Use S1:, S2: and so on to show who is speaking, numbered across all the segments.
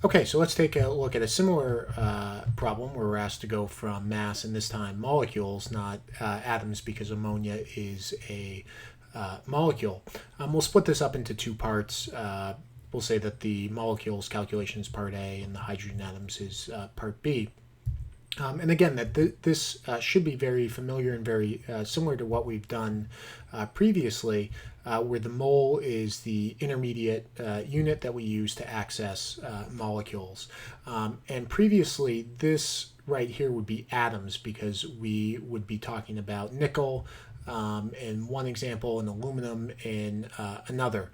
S1: Okay, so let's take a look at a similar problem where we're asked to go from mass and this time molecules, not atoms, because ammonia is a molecule. We'll split this up into two parts. We'll say that the molecules calculation is part A and the hydrogen atoms is part B. And again, this should be very familiar and very similar to what we've done previously, where the mole is the intermediate unit that we use to access molecules. And previously, this right here would be atoms because we would be talking about nickel in one example and aluminum in another.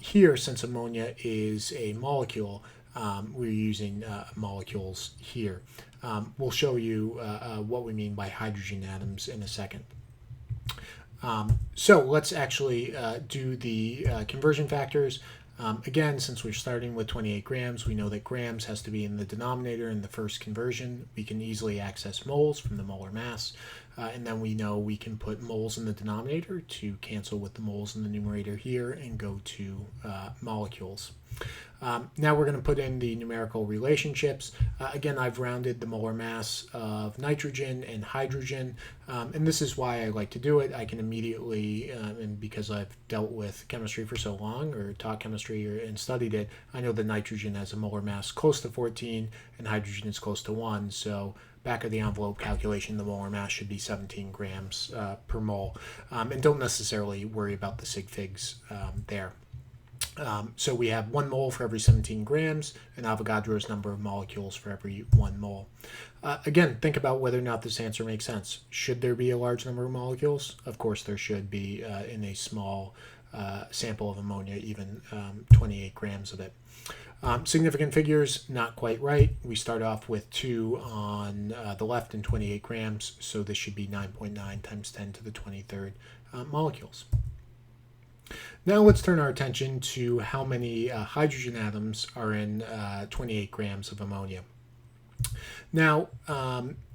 S1: Here, since ammonia is a molecule, we're using molecules here. We'll show you what we mean by hydrogen atoms in a second. So let's actually do the conversion factors. Again, since we're starting with 28 grams, we know that grams has to be in the denominator in the first conversion. We can easily access moles from the molar mass. And then we know we can put moles in the denominator to cancel with the moles in the numerator here and go to molecules. Now we're going to put in the numerical relationships. Again, I've rounded the molar mass of nitrogen and hydrogen, and this is why I like to do it. I can immediately, and because I've dealt with chemistry for so long, or taught chemistry and studied it, I know that nitrogen has a molar mass close to 14 and hydrogen is close to 1, so back of the envelope calculation, the molar mass should be 17 grams per mole. And don't necessarily worry about the sig figs there. So we have 1 mole for every 17 grams, and Avogadro's number of molecules for every 1 mole. Again, think about whether or not this answer makes sense. Should there be a large number of molecules? Of course there should be in a small sample of ammonia, even 28 grams of it. Significant figures, not quite right. We start off with 2 on the left and 28 grams, so this should be 9.9 times 10 to the 23rd molecules. Now let's turn our attention to how many hydrogen atoms are in 28 grams of ammonia. Now,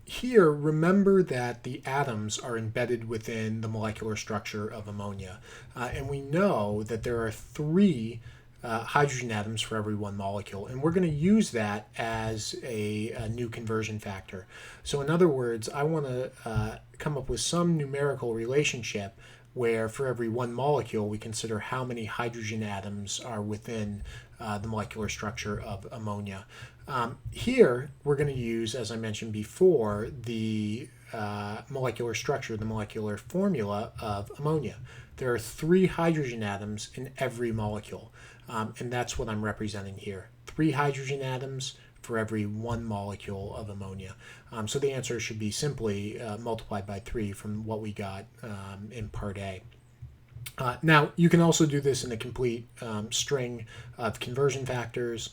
S1: here, remember that the atoms are embedded within the molecular structure of ammonia. And we know that there are 3 hydrogen atoms for every 1 molecule. And we're going to use that as a new conversion factor. So in other words, I want to come up with some numerical relationship where for every 1 molecule we consider how many hydrogen atoms are within the molecular structure of ammonia. Here we're going to use, as I mentioned before, the molecular structure, the molecular formula of ammonia. There are 3 hydrogen atoms in every molecule, and that's what I'm representing here. 3 hydrogen atoms for every 1 molecule of ammonia. So the answer should be simply multiplied by 3 from what we got in part A. Now, you can also do this in a complete string of conversion factors.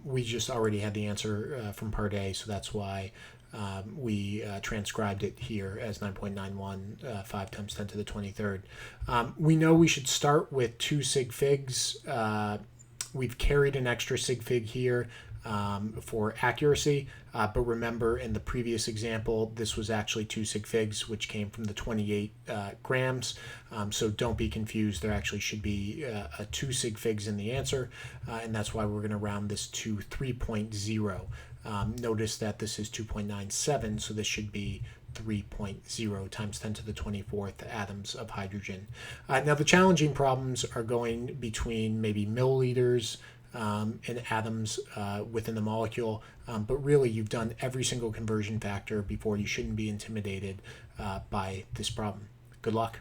S1: We just already had the answer from part A, so that's why we transcribed it here as 9.91, 5 times 10 to the 23rd. We know we should start with 2 sig figs. We've carried an extra sig fig here for accuracy, but remember in the previous example this was actually 2 sig figs, which came from the 28 grams, so don't be confused. There actually should be 2 sig figs in the answer, and that's why we're going to round this to 3.0. Notice that this is 2.97, so this should be 3.0 times 10 to the 24th atoms of hydrogen. Now the challenging problems are going between maybe milliliters and atoms within the molecule, but really you've done every single conversion factor before. You shouldn't be intimidated by this problem. Good luck.